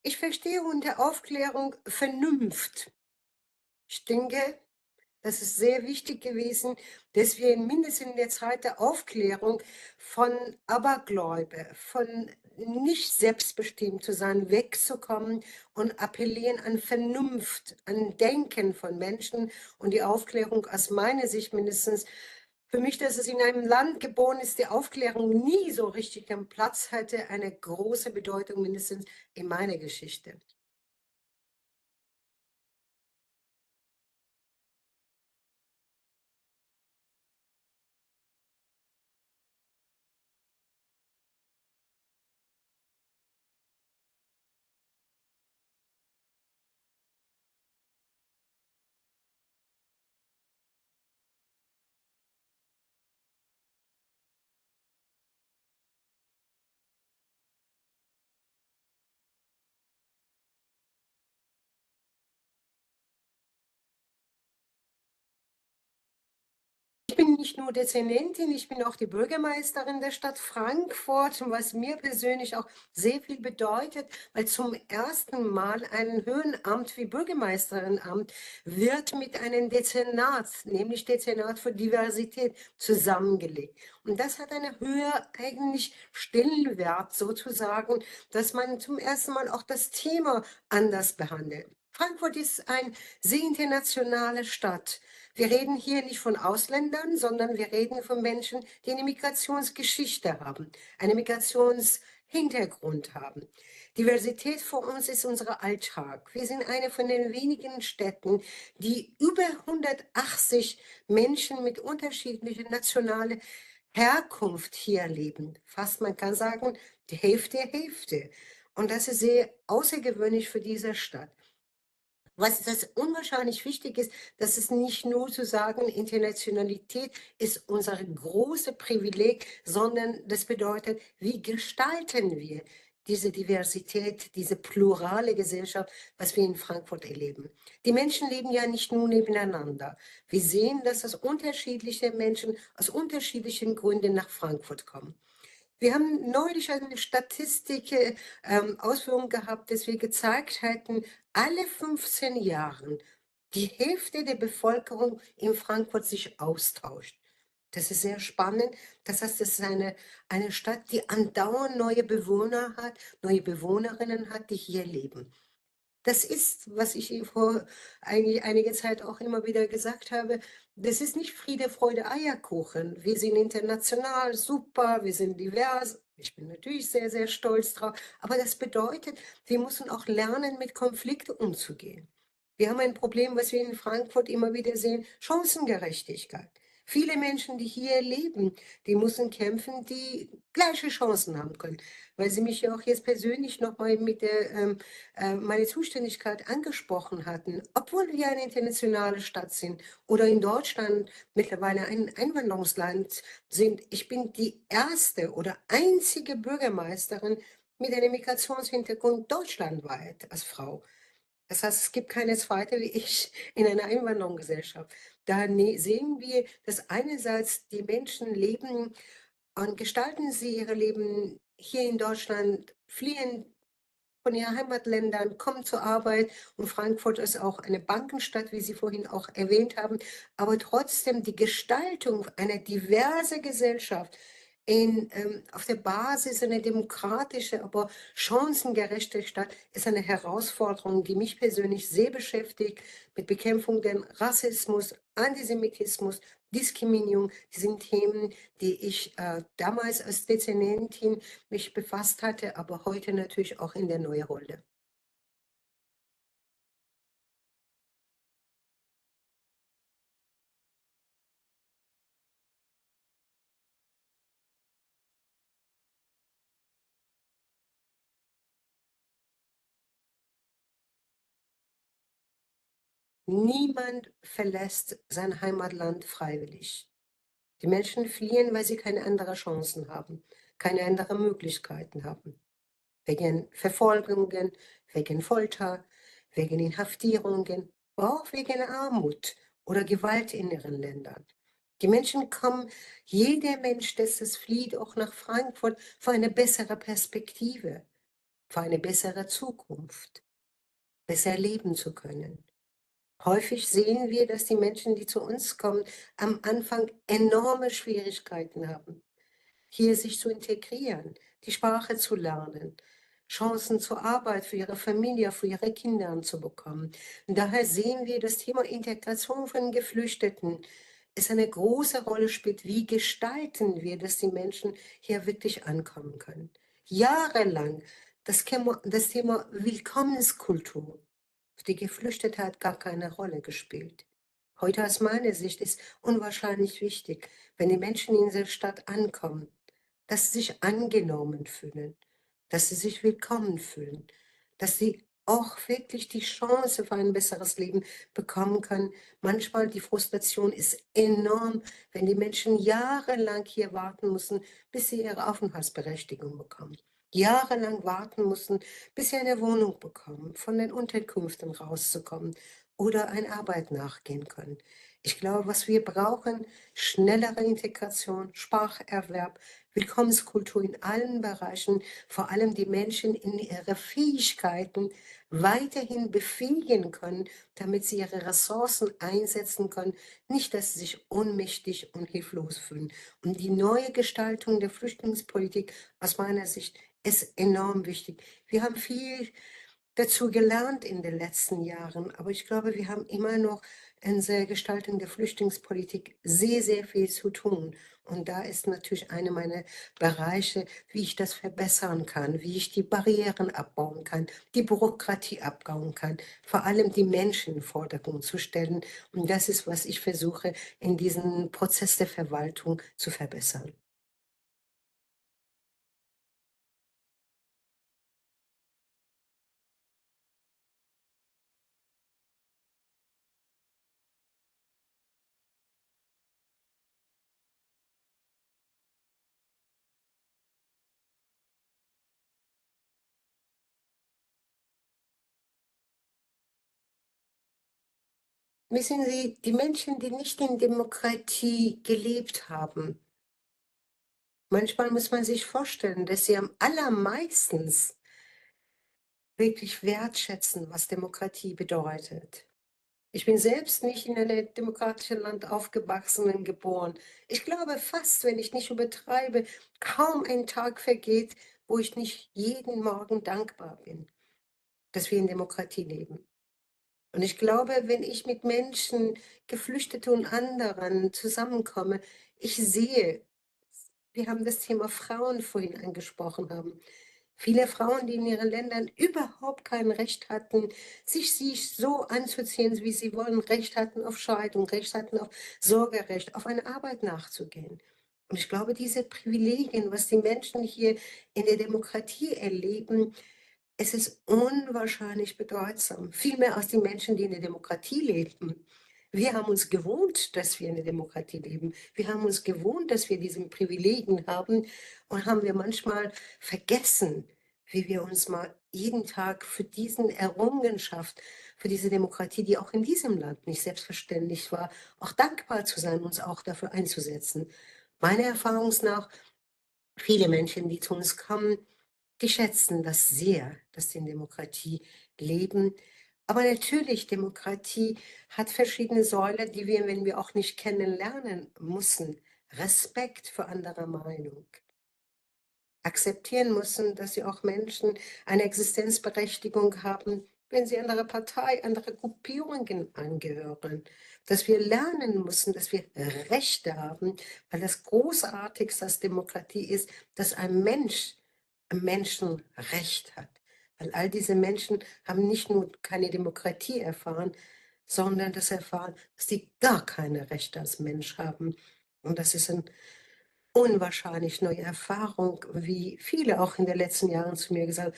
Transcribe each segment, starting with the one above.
Ich verstehe unter Aufklärung Vernunft. Ich denke, das ist sehr wichtig gewesen, dass wir mindestens in der Zeit der Aufklärung von Abergläube, von nicht selbstbestimmt zu sein, wegzukommen und appellieren an Vernunft, an Denken von Menschen und die Aufklärung aus meiner Sicht mindestens. Für mich, dass es in einem Land geboren ist, die Aufklärung nie so richtig am Platz hatte, eine große Bedeutung mindestens in meiner Geschichte. Ich bin nicht nur Dezernentin, ich bin auch die Bürgermeisterin der Stadt Frankfurt, was mir persönlich auch sehr viel bedeutet, weil zum ersten Mal ein Höhenamt wie Bürgermeisterinnenamt wird mit einem Dezernat, nämlich Dezernat für Diversität, zusammengelegt. Und das hat einen höher eigentlich Stellenwert sozusagen, dass man zum ersten Mal auch das Thema anders behandelt. Frankfurt ist eine sehr internationale Stadt. Wir reden hier nicht von Ausländern, sondern wir reden von Menschen, die eine Migrationsgeschichte haben, einen Migrationshintergrund haben. Diversität für uns ist unser Alltag. Wir sind eine von den wenigen Städten, die über 180 Menschen mit unterschiedlicher nationaler Herkunft hier leben. Fast, man kann sagen, die Hälfte, Hälfte. Und das ist sehr außergewöhnlich für diese Stadt. Was das unwahrscheinlich wichtig ist, dass es nicht nur zu sagen, Internationalität ist unser großes Privileg, sondern das bedeutet, wie gestalten wir diese Diversität, diese plurale Gesellschaft, was wir in Frankfurt erleben. Die Menschen leben ja nicht nur nebeneinander. Wir sehen, dass es unterschiedliche Menschen aus unterschiedlichen Gründen nach Frankfurt kommen. Wir haben neulich eine Statistik, Ausführung gehabt, dass wir gezeigt hatten, alle 15 Jahren die Hälfte der Bevölkerung in Frankfurt sich austauscht. Das ist sehr spannend. Das heißt, es ist eine Stadt, die andauernd neue Bewohner hat, neue Bewohnerinnen hat, die hier leben. Das ist, was ich Ihnen vor eigentlich einiger Zeit auch immer wieder gesagt habe, das ist nicht Friede, Freude, Eierkuchen. Wir sind international, super, wir sind divers. Ich bin natürlich sehr, sehr stolz drauf. Aber das bedeutet, wir müssen auch lernen, mit Konflikten umzugehen. Wir haben ein Problem, was wir in Frankfurt immer wieder sehen, Chancengerechtigkeit. Viele Menschen, die hier leben, die müssen kämpfen, die gleiche Chancen haben können. Weil Sie mich ja auch jetzt persönlich nochmal mit der meine Zuständigkeit angesprochen hatten, obwohl wir eine internationale Stadt sind oder in Deutschland mittlerweile ein Einwanderungsland sind. Ich bin die erste oder einzige Bürgermeisterin mit einem Migrationshintergrund deutschlandweit als Frau. Das heißt, es gibt keine zweite wie ich in einer Einwanderungsgesellschaft. Da sehen wir, dass einerseits die Menschen leben und gestalten sie ihre Leben hier in Deutschland, fliehen von ihren Heimatländern, kommen zur Arbeit und Frankfurt ist auch eine Bankenstadt, wie Sie vorhin auch erwähnt haben. Aber trotzdem die Gestaltung einer diversen Gesellschaft auf der Basis einer demokratischen, aber chancengerechte Stadt ist eine Herausforderung, die mich persönlich sehr beschäftigt, mit Bekämpfung des Rassismus, Antisemitismus, Diskriminierung. Die sind Themen, die ich damals als Dezernentin mich befasst hatte, aber heute natürlich auch in der neuen Rolle. Niemand verlässt sein Heimatland freiwillig. Die Menschen fliehen, weil sie keine anderen Chancen haben, keine anderen Möglichkeiten haben. Wegen Verfolgungen, wegen Folter, wegen Inhaftierungen, aber auch wegen Armut oder Gewalt in ihren Ländern. Die Menschen kommen, jeder Mensch, das es flieht, auch nach Frankfurt für eine bessere Perspektive. für eine bessere Zukunft, besser leben zu können. Häufig sehen wir, dass die Menschen, die zu uns kommen, am Anfang enorme Schwierigkeiten haben, hier sich zu integrieren, die Sprache zu lernen, Chancen zur Arbeit für ihre Familie, für ihre Kinder zu bekommen. Und daher sehen wir, das Thema Integration von Geflüchteten es eine große Rolle spielt. Wie gestalten wir, dass die Menschen hier wirklich ankommen können? Jahrelang das Thema Willkommenskultur für die Geflüchtete hat gar keine Rolle gespielt. Heute aus meiner Sicht ist unwahrscheinlich wichtig, wenn die Menschen in dieser Stadt ankommen, dass sie sich angenommen fühlen, dass sie sich willkommen fühlen, dass sie auch wirklich die Chance für ein besseres Leben bekommen können. Manchmal die Frustration ist enorm, wenn die Menschen jahrelang hier warten müssen, bis sie ihre Aufenthaltsberechtigung bekommen. Jahrelang warten mussten, bis sie eine Wohnung bekommen, von den Unterkünften rauszukommen oder einer Arbeit nachgehen können. Ich glaube, was wir brauchen, schnellere Integration, Spracherwerb, Willkommenskultur in allen Bereichen, vor allem die Menschen in ihre Fähigkeiten weiterhin befähigen können, damit sie ihre Ressourcen einsetzen können, nicht, dass sie sich ohnmächtig und hilflos fühlen. Und die neue Gestaltung der Flüchtlingspolitik aus meiner Sicht ist enorm wichtig. Wir haben viel dazu gelernt in den letzten Jahren, aber ich glaube, wir haben immer noch in der Gestaltung der Flüchtlingspolitik sehr, sehr viel zu tun. Und da ist natürlich einer meiner Bereiche, wie ich das verbessern kann, wie ich die Barrieren abbauen kann, die Bürokratie abbauen kann, vor allem die Menschen in den Vordergrund zu stellen. Und das ist, was ich versuche, in diesem Prozess der Verwaltung zu verbessern. Wissen Sie, die Menschen, die nicht in Demokratie gelebt haben, manchmal muss man sich vorstellen, dass sie am allermeisten wirklich wertschätzen, was Demokratie bedeutet. Ich bin selbst nicht in einem demokratischen Land aufgewachsen und geboren. Ich glaube fast, wenn ich nicht übertreibe, kaum ein Tag vergeht, wo ich nicht jeden Morgen dankbar bin, dass wir in Demokratie leben. Und ich glaube, wenn ich mit Menschen, Geflüchtete und anderen zusammenkomme, ich sehe, wir haben das Thema Frauen vorhin angesprochen haben. Viele Frauen, die in ihren Ländern überhaupt kein Recht hatten, sich so anzuziehen, wie sie wollen, Recht hatten auf Scheidung, Recht hatten auf Sorgerecht, auf eine Arbeit nachzugehen. Und ich glaube, diese Privilegien, was die Menschen hier in der Demokratie erleben, es ist unwahrscheinlich bedeutsam. Viel mehr als die Menschen, die in der Demokratie leben. Wir haben uns gewohnt, dass wir in der Demokratie leben. Wir haben uns gewohnt, dass wir diese Privilegien haben und haben wir manchmal vergessen, wie wir uns mal jeden Tag für diesen Errungenschaft, für diese Demokratie, die auch in diesem Land nicht selbstverständlich war, auch dankbar zu sein, uns auch dafür einzusetzen. Meiner Erfahrung nach, viele Menschen, die zu uns kommen, die schätzen das sehr, dass sie in Demokratie leben. Aber natürlich, Demokratie hat verschiedene Säulen, die wir, wenn wir auch nicht kennenlernen müssen. Respekt für andere Meinung. Akzeptieren müssen, dass sie auch Menschen eine Existenzberechtigung haben, wenn sie andere Partei, andere Gruppierungen angehören. Dass wir lernen müssen, dass wir Rechte haben, weil das Großartigste als Demokratie ist, dass ein Menschenrecht hat. Weil all diese Menschen haben nicht nur keine Demokratie erfahren, sondern das erfahren, dass sie gar keine Rechte als Mensch haben. Und das ist ein unwahrscheinlich neue Erfahrung, wie viele auch in den letzten Jahren zu mir gesagt haben: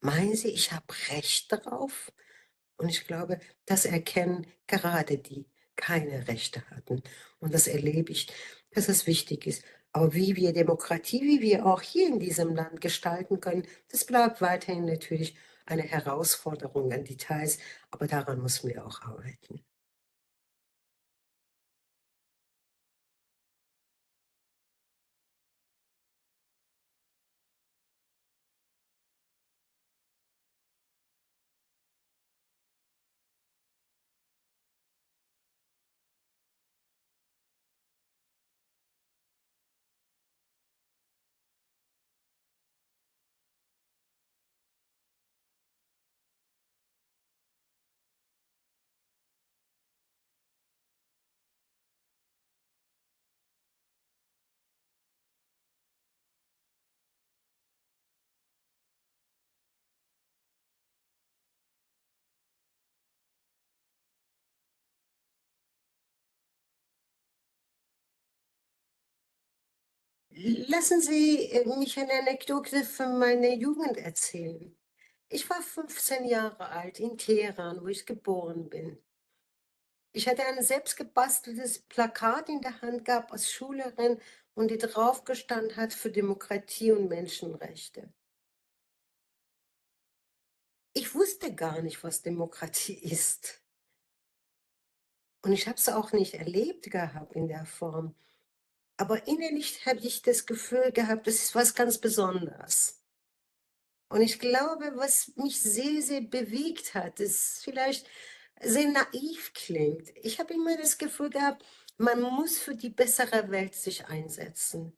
„Meinen Sie, ich habe Recht darauf?“ Und ich glaube, das erkennen gerade die keine Rechte hatten. Und das erlebe ich, dass es wichtig ist. Aber wie wir Demokratie, wie wir auch hier in diesem Land gestalten können, das bleibt weiterhin natürlich eine Herausforderung an Details, aber daran müssen wir auch arbeiten. Lassen Sie mich eine Anekdote von meiner Jugend erzählen. Ich war 15 Jahre alt in Teheran, wo ich geboren bin. Ich hatte ein selbstgebasteltes Plakat in der Hand gehabt als Schülerin und die drauf gestanden hat für Demokratie und Menschenrechte. Ich wusste gar nicht, was Demokratie ist. Und ich habe es auch nicht erlebt gehabt in der Form. Aber innerlich habe ich das Gefühl gehabt, das ist was ganz Besonderes. Und ich glaube, was mich sehr, sehr bewegt hat, ist vielleicht sehr naiv klingt. Ich habe immer das Gefühl gehabt, man muss für die bessere Welt sich einsetzen.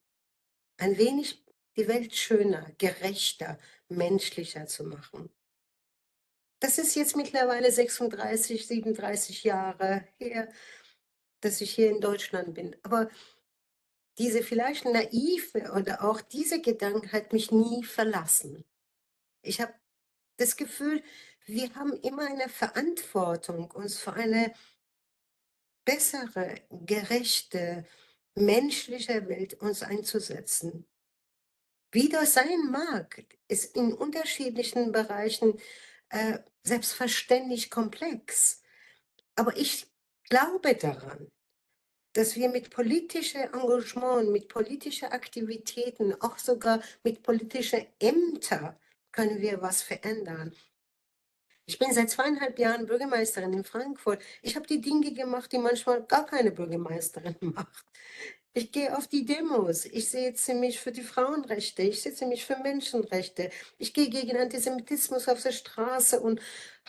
Ein wenig die Welt schöner, gerechter, menschlicher zu machen. Das ist jetzt mittlerweile 36, 37 Jahre her, dass ich hier in Deutschland bin. Aber diese vielleicht naive oder auch diese Gedanken hat mich nie verlassen. Ich habe das Gefühl, wir haben immer eine Verantwortung, uns für eine bessere, gerechte, menschliche Welt uns einzusetzen. Wie das sein mag, ist in unterschiedlichen Bereichen selbstverständlich komplex. Aber ich glaube daran, dass wir mit politischem Engagement, mit politischen Aktivitäten, auch sogar mit politischen Ämtern können wir was verändern. Ich bin seit 2,5 Jahren Bürgermeisterin in Frankfurt. Ich habe die Dinge gemacht, die manchmal gar keine Bürgermeisterin macht. Ich gehe auf die Demos. Ich setze mich für die Frauenrechte. Ich setze mich für Menschenrechte. Ich gehe gegen Antisemitismus auf der Straße und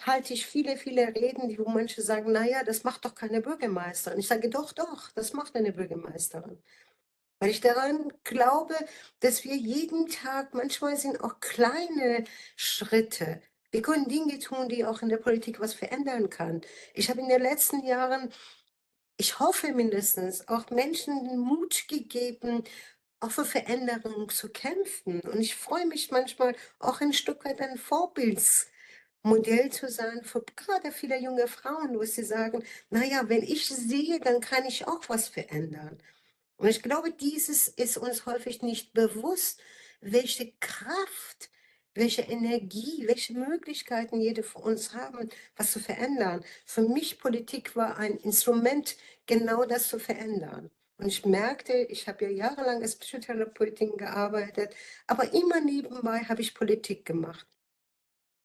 halte ich viele, viele Reden, wo manche sagen, na ja, das macht doch keine Bürgermeisterin. Ich sage, doch, doch, das macht eine Bürgermeisterin. Weil ich daran glaube, dass wir jeden Tag, manchmal sind auch kleine Schritte. Wir können Dinge tun, die auch in der Politik was verändern kann. Ich habe in den letzten Jahren, ich hoffe mindestens, auch Menschen den Mut gegeben, auch für Veränderungen zu kämpfen. Und ich freue mich manchmal auch ein Stück weit ein Vorbildsmodell zu sein für gerade viele junge Frauen, wo sie sagen, naja, wenn ich sehe, dann kann ich auch was verändern. Und ich glaube, dieses ist uns häufig nicht bewusst, welche Kraft, welche Energie, welche Möglichkeiten jede von uns haben, was zu verändern. Für mich Politik war ein Instrument, genau das zu verändern. Und ich merkte, ich habe ja jahrelang als Psychotherapeutin gearbeitet, aber immer nebenbei habe ich Politik gemacht.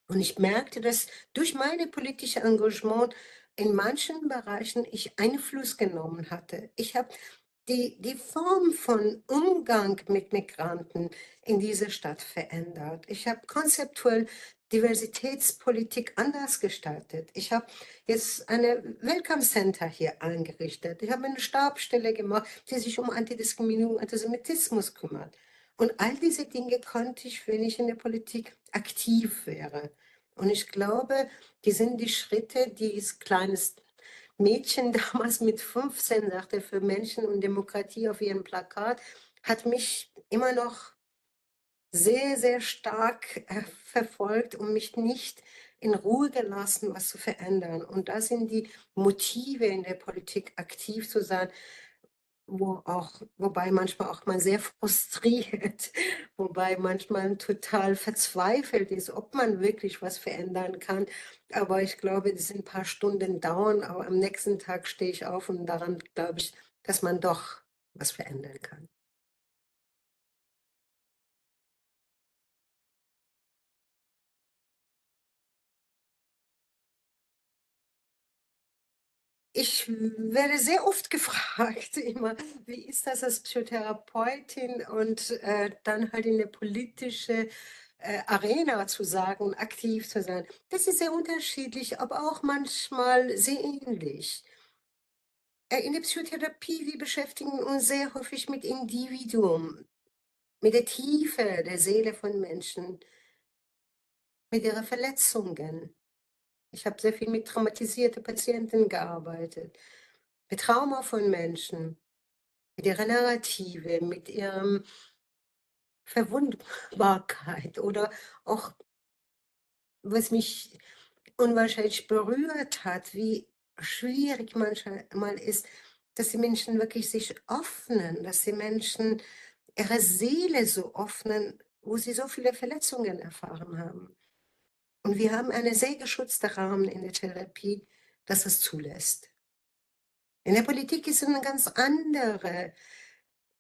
Und ich merkte, dass durch meine politische Engagement in manchen Bereichen ich Einfluss genommen hatte. Ich habe die Form von Umgang mit Migranten in dieser Stadt verändert. Ich habe konzeptuell Diversitätspolitik anders gestaltet. Ich habe jetzt eine Welcome Center hier eingerichtet. Ich habe eine Stabsstelle gemacht, die sich um Antidiskriminierung, Antisemitismus kümmert. Und all diese Dinge konnte ich, wenn ich in der Politik aktiv wäre. Und ich glaube, die sind die Schritte, die es kleines Mädchen damals mit 15 sagte, für Menschen und Demokratie auf ihrem Plakat, hat mich immer noch sehr, sehr stark verfolgt und mich nicht in Ruhe gelassen, was zu verändern. Und da sind die Motive in der Politik aktiv zu sein, wobei manchmal auch man sehr frustriert, wobei manchmal total verzweifelt ist, ob man wirklich was verändern kann. Aber ich glaube, das sind ein paar Stunden dauern, aber am nächsten Tag stehe ich auf und daran glaube ich, dass man doch was verändern kann. Ich werde sehr oft gefragt immer: „Wie ist das als Psychotherapeutin und, dann halt in der politische, Arena zu sagen und aktiv zu sein?“ Das ist sehr unterschiedlich, aber auch manchmal sehr ähnlich. In der Psychotherapie, wir beschäftigen uns sehr häufig mit Individuum, mit der Tiefe der Seele von Menschen, mit ihrer Verletzungen. Ich habe sehr viel mit traumatisierte Patienten gearbeitet, mit Trauma von Menschen. Mit ihrer Narrative, mit ihrem Verwundbarkeit oder auch, was mich unwahrscheinlich berührt hat, wie schwierig manchmal ist, dass die Menschen wirklich sich öffnen, dass die Menschen ihre Seele so öffnen, wo sie so viele Verletzungen erfahren haben. Und wir haben einen sehr geschützten Rahmen in der Therapie, das es zulässt. In der Politik ist es eine ganz andere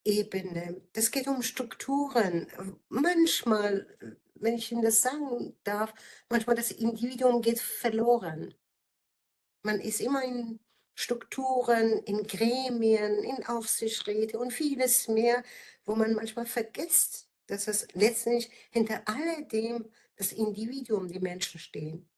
Ebene. Das geht um Strukturen. Manchmal, wenn ich Ihnen das sagen darf, manchmal das Individuum geht verloren. Man ist immer in Strukturen, in Gremien, in Aufsichtsräte und vieles mehr, wo man manchmal vergisst, dass es letztendlich hinter alledem das Individuum, die Menschen stehen.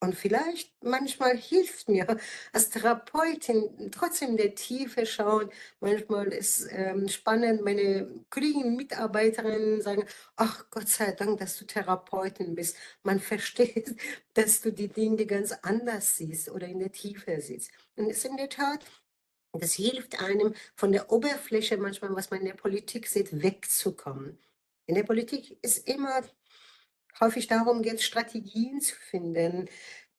Und vielleicht manchmal hilft mir als Therapeutin trotzdem in der Tiefe schauen. Manchmal ist spannend, meine Kollegen, Mitarbeiterinnen sagen, ach Gott sei Dank, dass du Therapeutin bist. Man versteht, dass du die Dinge ganz anders siehst oder in der Tiefe siehst. Und es ist in der Tat, das hilft einem von der Oberfläche manchmal, was man in der Politik sieht, wegzukommen. In der Politik ist immer häufig darum geht, Strategien zu finden,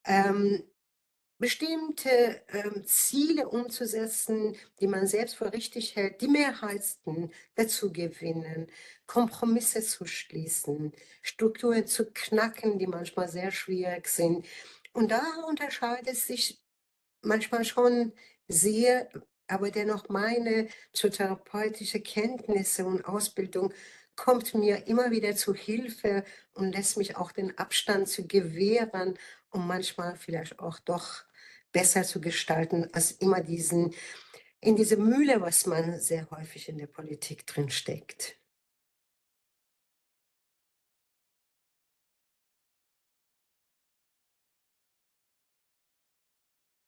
ähm, bestimmte, Ziele umzusetzen, die man selbst für richtig hält, die Mehrheiten dazu gewinnen, Kompromisse zu schließen, Strukturen zu knacken, die manchmal sehr schwierig sind. Und da unterscheidet sich manchmal schon sehr, aber dennoch meine psychotherapeutische Kenntnisse und Ausbildung kommt mir immer wieder zu Hilfe und lässt mich auch den Abstand zu gewähren, um manchmal vielleicht auch doch besser zu gestalten, als immer diesen in diese Mühle, was man sehr häufig in der Politik drin steckt.